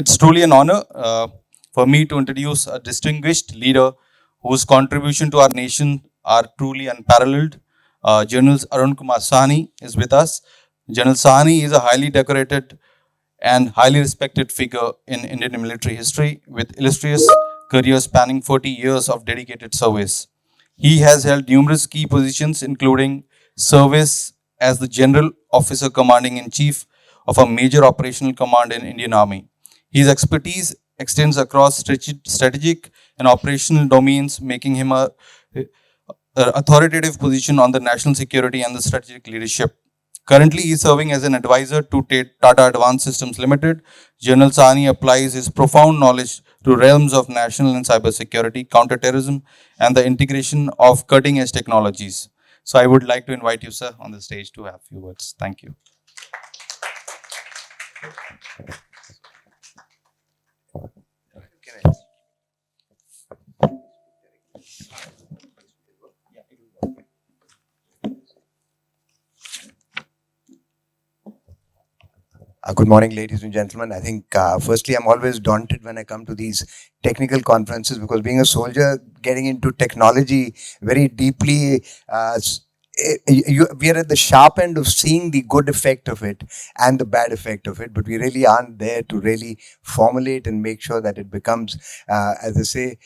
it's truly an honor for me to introduce a distinguished leader whose contribution to our nation are truly unparalleled. General Arun Kumar Sahni is with us. General Sahni is a highly decorated and highly respected figure in Indian military history with illustrious career spanning 40 years of dedicated service. He has held numerous key positions, including service as the General Officer Commanding in Chief of a major operational command in Indian Army. His expertise extends across strategic and operational domains, making him a authoritative position on the national security and the strategic leadership. Currently, he is serving as an advisor to Tata Advanced Systems Limited. General Sahni applies his profound knowledge to realms of national and cybersecurity, counterterrorism, and the integration of cutting-edge technologies. So, I would like to invite you, sir, on the stage to have a few words. Thank you. Good morning, ladies and gentlemen. I think, firstly, I'm always daunted when I come to these technical conferences because being a soldier, getting into technology very deeply, we are at the sharp end of seeing the good effect of it and the bad effect of it, but we really aren't there to really formulate and make sure that it becomes, as I say,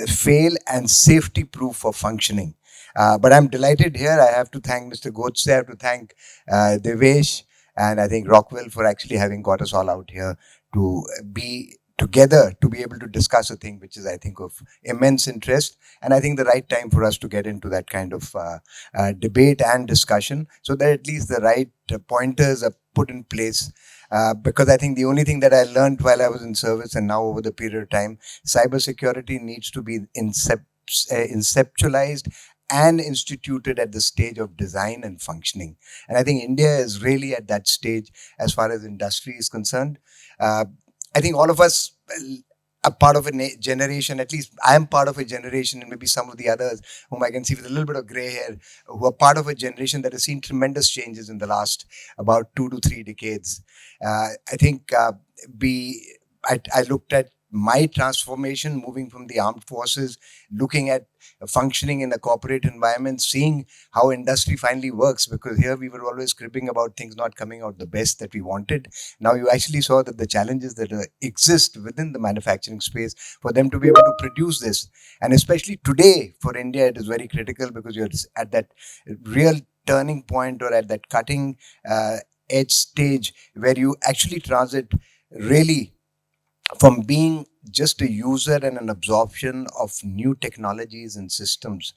fail and safety proof for functioning. But I'm delighted here. I have to thank Mr. Godse, I have to thank Devesh, and I think Rockwell for actually having got us all out here to be together to be able to discuss a thing which is, I think, of immense interest. And I think the right time for us to get into that kind of debate and discussion so that at least the right pointers are put in place. Because I think the only thing that I learned while I was in service and now over the period of time, cybersecurity needs to be inceptualized and instituted at the stage of design and functioning. And I think India is really at that stage as far as industry is concerned. I think all of us are part of a generation, at least I am part of a generation, and maybe some of the others whom I can see with a little bit of gray hair, who are part of a generation that has seen tremendous changes in the last about 2 to 3 decades. I think I looked at my transformation moving from the armed forces, looking at functioning in a corporate environment, seeing how industry finally works, because here we were always cribbing about things not coming out the best that we wanted. Now you actually saw that the challenges that exist within the manufacturing space for them to be able to produce this. And especially today for India, it is very critical because you're at that real turning point or at that cutting edge stage where you actually transit really from being just a user and an absorption of new technologies and systems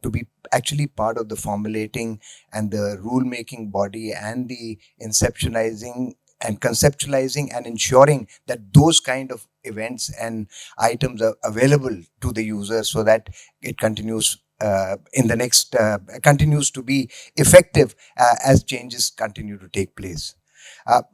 to be actually part of the formulating and the rule-making body and the inceptionalizing and conceptualizing and ensuring that those kind of events and items are available to the user so that it continues continues to be effective as changes continue to take place.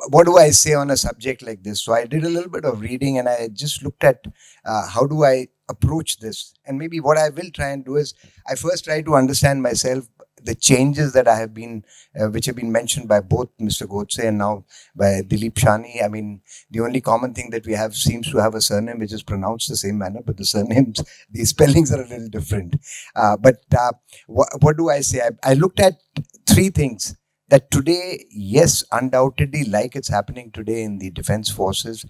What do I say on a subject like this? So I did a little bit of reading and I just looked at how do I approach this? And maybe what I will try and do is I first try to understand myself, the changes that I have been, which have been mentioned by both Mr. Godse and now by Dilip Shani. I mean, the only common thing that we have seems to have a surname which is pronounced the same manner, but the surnames, the spellings are a little different. What do I say? I looked at 3 things. That today, yes, undoubtedly, like it's happening today in the defense forces,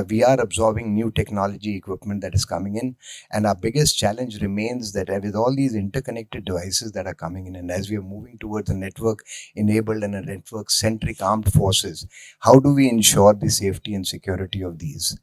we are absorbing new technology equipment that is coming in. And our biggest challenge remains that with all these interconnected devices that are coming in, and as we are moving towards a network-enabled and a network-centric armed forces, how do we ensure the safety and security of these?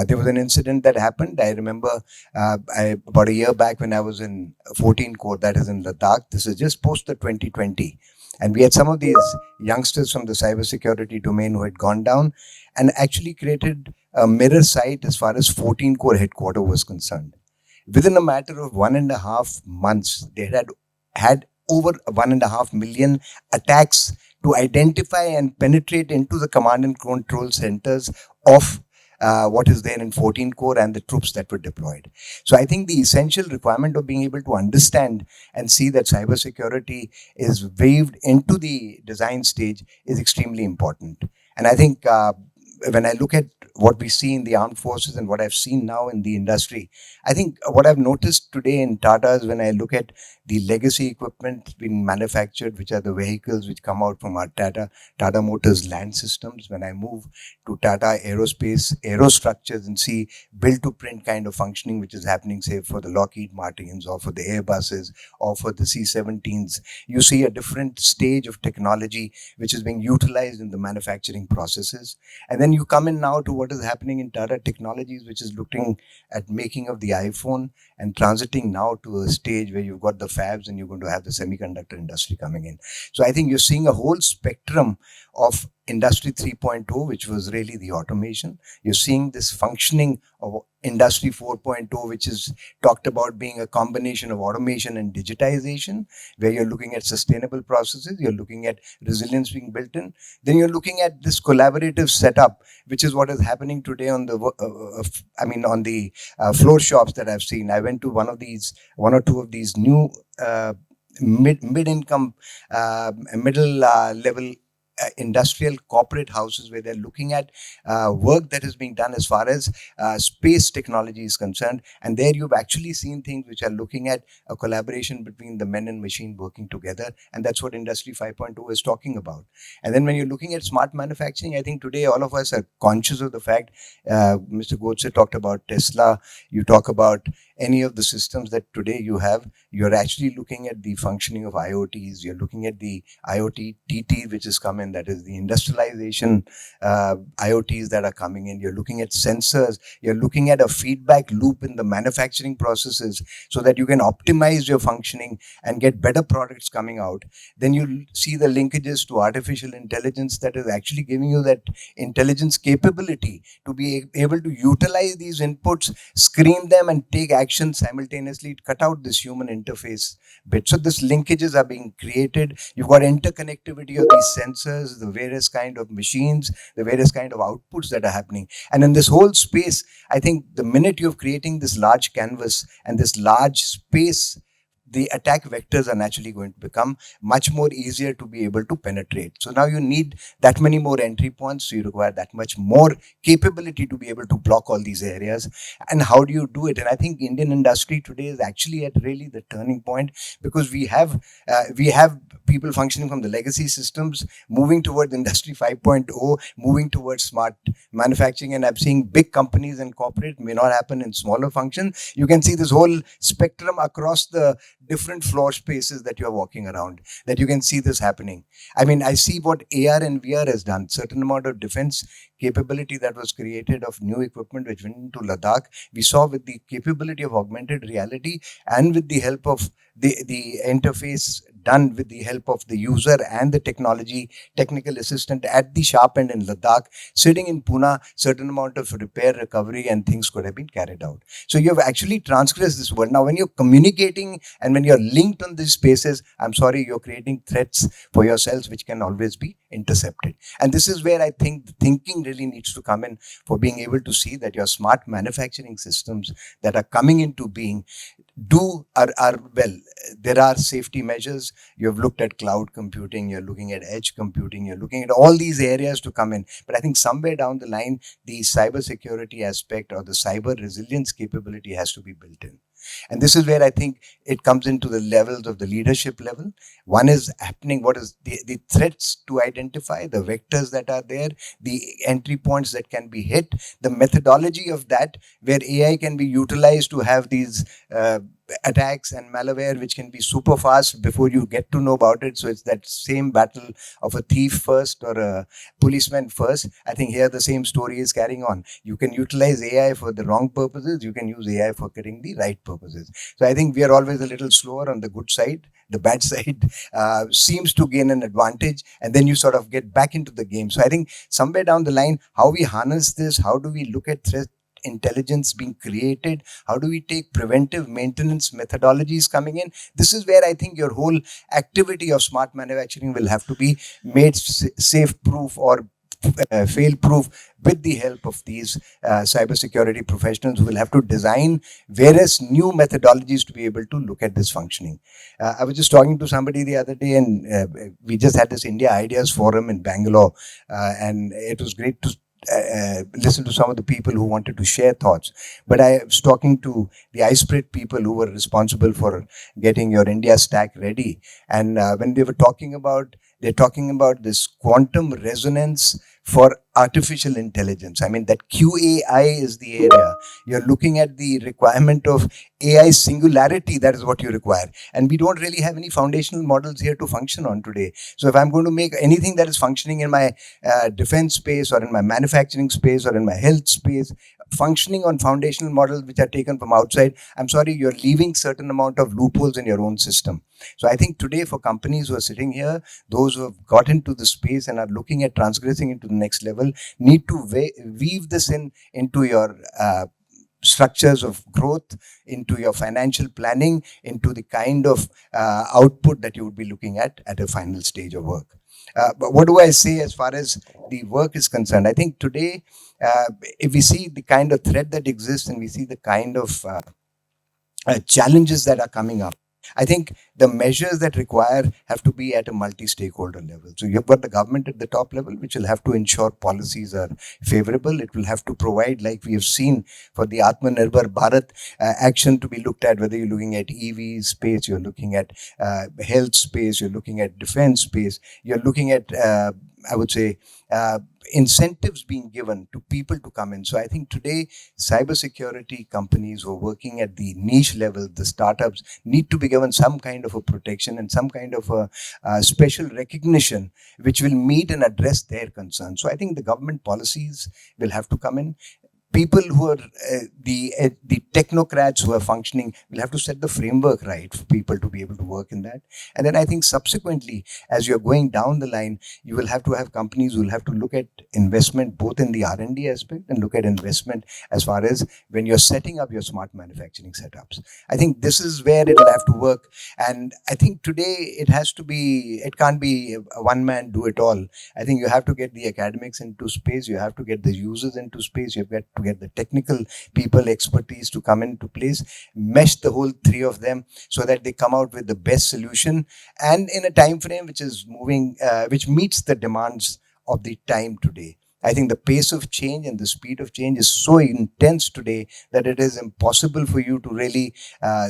There was an incident that happened. I remember about a year back when I was in 14 Corps, that is in Ladakh. This is just post the 2020. And we had some of these youngsters from the cybersecurity domain who had gone down and actually created a mirror site as far as 14 Corps headquarters was concerned. Within a matter of 1.5 months, they had over 1.5 million attacks to identify and penetrate into the command and control centers of what is there in 14 Corps and the troops that were deployed. So I think the essential requirement of being able to understand and see that cybersecurity is weaved into the design stage is extremely important. And I think when I look at what we see in the armed forces and what I've seen now in the industry, I think what I've noticed today in Tata is when I look at the legacy equipment being manufactured, which are the vehicles which come out from our Tata Motors land systems. When I move to Tata Aerospace aerostructures and see build to print kind of functioning, which is happening, say, for the Lockheed Martins or for the Airbuses or for the C-17s, you see a different stage of technology which is being utilized in the manufacturing processes. And then you come in now to what is happening in Tata Technologies, which is looking at making of the iPhone and transiting now to a stage where you've got the fabs and you're going to have the semiconductor industry coming in. So I think you're seeing a whole spectrum of Industry 3.0, which was really the automation. You're seeing this functioning of Industry 4.0, which is talked about being a combination of automation and digitization, where you're looking at sustainable processes, you're looking at resilience being built in. Then you're looking at this collaborative setup, which is what is happening today on the, on the floor shops that I've seen. I went to one or two of these new mid-income, middle level industrial corporate houses where they're looking at work that is being done as far as space technology is concerned. And there you've actually seen things which are looking at a collaboration between the men and machine working together. And that's what Industry 5.0 is talking about. And then when you're looking at smart manufacturing, I think today all of us are conscious of the fact, Mr. Godse talked about Tesla, you talk about any of the systems that today you have, you're actually looking at the functioning of IoTs, you're looking at the IoT TT, which is coming, that is the industrialization IoTs that are coming in. You're looking at sensors, you're looking at a feedback loop in the manufacturing processes so that you can optimize your functioning and get better products coming out. Then you see the linkages to artificial intelligence that is actually giving you that intelligence capability to be able to utilize these inputs, screen them and take action simultaneously, cut out this human interface bit. So these linkages are being created. You've got interconnectivity of these sensors, the various kind of machines, the various kind of outputs that are happening. And in this whole space, I think the minute you're creating this large canvas and this large space, the attack vectors are naturally going to become much more easier to be able to penetrate. So now you need that many more entry points, so you require that much more capability to be able to block all these areas. And how do you do it? And I think Indian industry today is actually at really the turning point, because we have people functioning from the legacy systems, moving towards Industry 5.0, moving towards smart manufacturing. And I'm seeing big companies and corporate, may not happen in smaller functions. You can see this whole spectrum across the different floor spaces that you're walking around, that you can see this happening. I mean, I see what AR and VR has done. Certain amount of defense capability that was created of new equipment which went into Ladakh, we saw with the capability of augmented reality and with the help of the interface done with the help of the user and the technical assistant at the sharp end in Ladakh, sitting in Pune, certain amount of repair, recovery and things could have been carried out. So you've actually transgressed this world. Now, when you're communicating and when you're linked on these spaces, I'm sorry, you're creating threats for yourselves which can always be intercepted. And this is where I think the thinking really needs to come in, for being able to see that your smart manufacturing systems that are coming into being are well, there are safety measures. You've looked at cloud computing, you're looking at edge computing, you're looking at all these areas to come in. But I think somewhere down the line, the cybersecurity aspect or the cyber resilience capability has to be built in. And this is where I think it comes into the levels of the leadership level. One is happening, what is the threats to identify, the vectors that are there, the entry points that can be hit, the methodology of that, where AI can be utilized to have these attacks and malware which can be super fast before you get to know about it. So it's that same battle of a thief first or a policeman first. I think here the same story is carrying on. You can utilize AI for the wrong purposes, you can use AI for getting the right purposes. So I think we are always a little slower on the good side. The bad side seems to gain an advantage, and then you sort of get back into the game. So I think somewhere down the line, how we harness this, how do we look at threat intelligence being created, how do we take preventive maintenance methodologies coming in, this is where I think your whole activity of smart manufacturing will have to be made safe proof or fail proof with the help of these cybersecurity professionals who will have to design various new methodologies to be able to look at this functioning. I was just talking to somebody the other day, and we just had this India Ideas Forum in Bangalore, and it was great to listen to some of the people who wanted to share thoughts. But I was talking to the iSprit people who were responsible for getting your India stack ready. And when they were talking about, they're talking about this quantum resonance for artificial intelligence. I mean, that QAI is the area. You're looking at the requirement of AI singularity. That is what you require. And we don't really have any foundational models here to function on today. So if I'm going to make anything that is functioning in my defense space or in my manufacturing space or in my health space, functioning on foundational models which are taken from outside, I'm sorry, you're leaving certain amount of loopholes in your own system. So I think today for companies who are sitting here, those who have got into the space and are looking at transgressing into the next level, need to weave this into your structures of growth, into your financial planning, into the kind of output that you would be looking at a final stage of work. But what do I say as far as the work is concerned? I think today, if we see the kind of threat that exists and we see the kind of challenges that are coming up, I think the measures that require have to be at a multi-stakeholder level. So you've got the government at the top level, which will have to ensure policies are favorable. It will have to provide, like we have seen for the Atmanirbhar Bharat action to be looked at, whether you're looking at EV space, you're looking at health space, you're looking at defense space, you're looking at, I would say, incentives being given to people to come in. So I think today, cybersecurity companies who are working at the niche level, the startups, need to be given some kind of a protection and some kind of a special recognition which will meet and address their concerns. So I think the government policies will have to come in. People who are the technocrats who are functioning will have to set the framework right for people to be able to work in that. And then I think subsequently, as you're going down the line, you will have to have companies who will have to look at investment both in the R&D aspect and look at investment as far as when you're setting up your smart manufacturing setups. I think this is where it'll have to work. And I think today it can't be a one man do it all. I think you have to get the academics into space, you have to get the users into space, you've got to get the technical people, expertise to come into place, mesh the whole three of them so that they come out with the best solution and in a time frame which is moving, which meets the demands of the time today. I think the pace of change and the speed of change is so intense today that it is impossible for you to really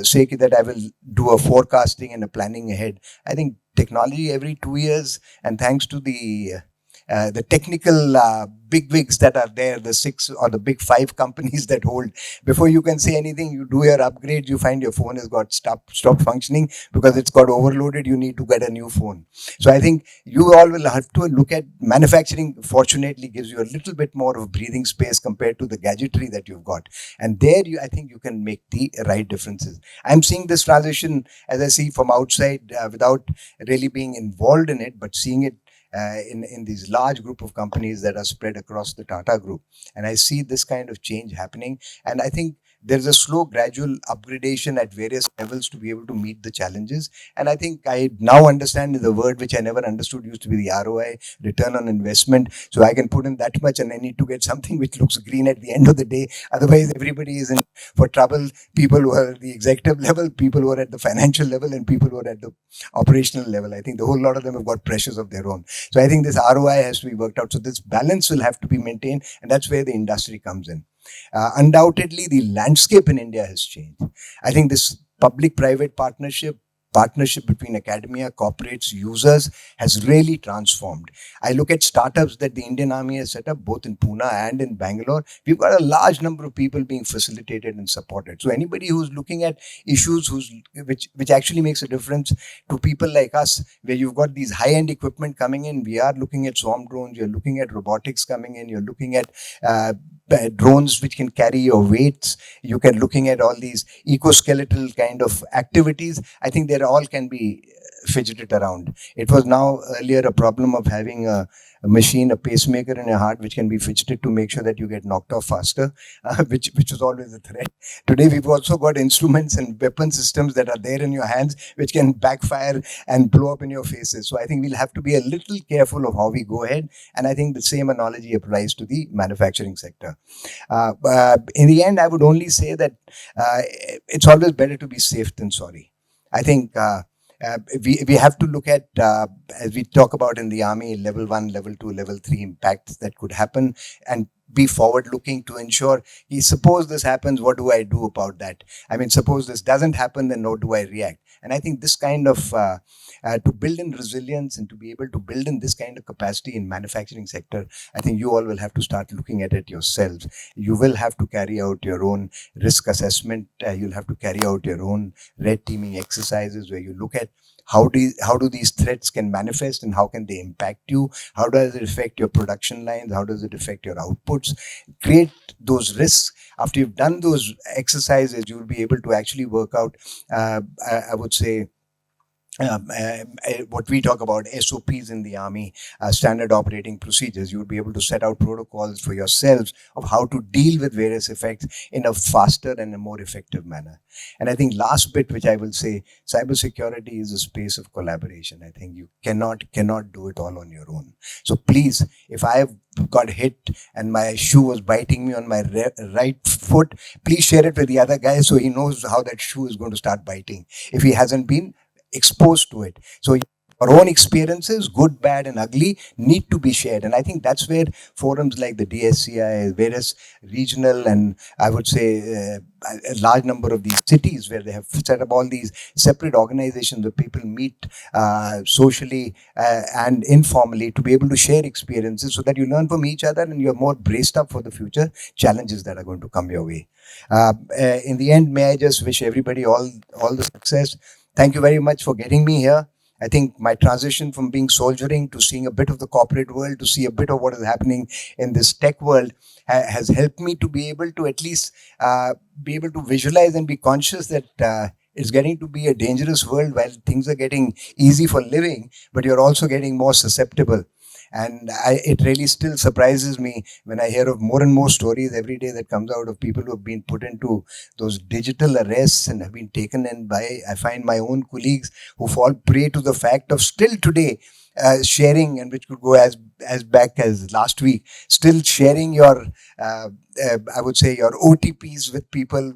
say that I will do a forecasting and a planning ahead. I think technology every 2 years, and thanks to the technical bigwigs that are there, the 6 or the big 5 companies that hold, before you can say anything, you do your upgrade, you find your phone has got stopped functioning because it's got overloaded, you need to get a new phone. So I think you all will have to look at manufacturing. Fortunately gives you a little bit more of breathing space compared to the gadgetry that you've got, and there I think you can make the right differences. I'm seeing this transition, as I see from outside, without really being involved in it, but seeing it in these large group of companies that are spread across the Tata Group. And I see this kind of change happening. And I think there's a slow, gradual upgradation at various levels to be able to meet the challenges. And I think I now understand the word which I never understood used to be the ROI, return on investment. So I can put in that much and I need to get something which looks green at the end of the day. Otherwise, everybody is in for trouble. People who are at the executive level, people who are at the financial level, and people who are at the operational level. I think the whole lot of them have got pressures of their own. So I think this ROI has to be worked out. So this balance will have to be maintained, and that's where the industry comes in. Undoubtedly, the landscape in India has changed. I think this public-private partnership between academia, corporates, users has really transformed. I look at startups that the Indian Army has set up both in Pune and in Bangalore. We've got a large number of people being facilitated and supported. So anybody who's looking at issues which actually makes a difference to people like us, where you've got these high-end equipment coming in, we are looking at swarm drones, you're looking at robotics coming in, you're looking at drones which can carry your weights, you can looking at all these ecoskeletal kind of activities. I think they all can be fidgeted around. It was now earlier a problem of having a machine, a pacemaker in your heart, which can be fidgeted to make sure that you get knocked off faster, which was always a threat. Today, we've also got instruments and weapon systems that are there in your hands, which can backfire and blow up in your faces. So I think we'll have to be a little careful of how we go ahead. And I think the same analogy applies to the manufacturing sector. In the end, I would only say that it's always better to be safe than sorry. I think we have to look at, as we talk about in the army, level 1, level 2, level 3 impacts that could happen, and be forward looking to ensure, suppose this happens, what do I do about that? I mean, suppose this doesn't happen, then how do I react? And I think this kind of to build in resilience and to be able to build in this kind of capacity in manufacturing sector, I think you all will have to start looking at it yourselves. You will have to carry out your own risk assessment. You'll have to carry out your own red teaming exercises where you look at how do these threats can manifest and how can they impact you? How does it affect your production lines? How does it affect your outputs? Create those risks. After you've done those exercises, you will be able to actually work out, I would say, what we talk about SOPs in the army, standard operating procedures. You would be able to set out protocols for yourselves of how to deal with various effects in a faster and a more effective manner. And I think last bit, which I will say, cybersecurity is a space of collaboration. I think you cannot do it all on your own. So please, if I have got hit and my shoe was biting me on my right foot, please share it with the other guy so he knows how that shoe is going to start biting if he hasn't been exposed to it. So our own experiences, good, bad, and ugly, need to be shared. And I think that's where forums like the DSCI, various regional, and I would say a large number of these cities where they have set up all these separate organizations where people meet socially and informally to be able to share experiences so that you learn from each other and you're more braced up for the future challenges that are going to come your way. In the end, may I just wish everybody all the success. Thank you very much for getting me here. I think my transition from being soldiering to seeing a bit of the corporate world, to see a bit of what is happening in this tech world, has helped me to be able to at least be able to visualize and be conscious that it's getting to be a dangerous world while things are getting easy for living, but you're also getting more susceptible. And it really still surprises me when I hear of more and more stories every day that comes out of people who have been put into those digital arrests and have been taken in by, I find my own colleagues who fall prey to the fact of still today sharing, and which could go as back as last week, still sharing your, I would say, your OTPs with people.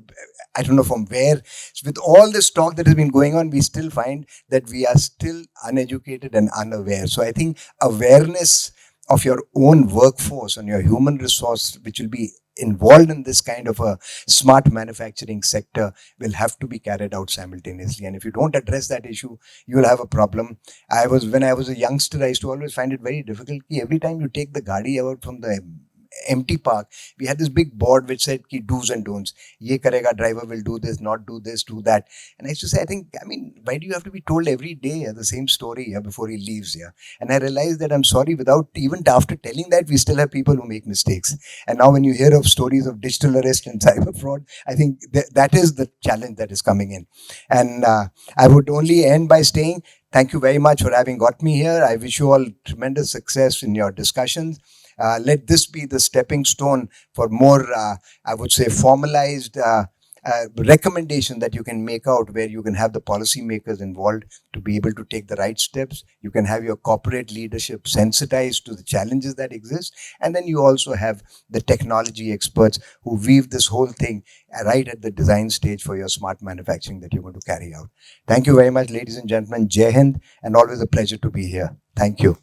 I don't know from where. With all this talk that has been going on, we still find that we are still uneducated and unaware. So I think awareness of your own workforce and your human resource, which will be involved in this kind of a smart manufacturing sector, will have to be carried out simultaneously. And if you don't address that issue, you will have a problem. When I was a youngster, I used to always find it very difficult. Every time you take the gadi out from the empty park, we had this big board which said ki do's and don'ts. Ye karega, driver will do this, not do this, do that. And I used to say, I mean, why do you have to be told every day the same story before he leaves here? And I realized that I'm sorry, without even after telling that, we still have people who make mistakes. And now when you hear of stories of digital arrest and cyber fraud, I think that is the challenge that is coming in. And I would only end by saying, thank you very much for having got me here. I wish you all tremendous success in your discussions. Let this be the stepping stone for more, I would say, formalized recommendation that you can make out, where you can have the policymakers involved to be able to take the right steps. You can have your corporate leadership sensitized to the challenges that exist. And then you also have the technology experts who weave this whole thing right at the design stage for your smart manufacturing that you're going to carry out. Thank you very much, ladies and gentlemen. Jai Hind, and always a pleasure to be here. Thank you.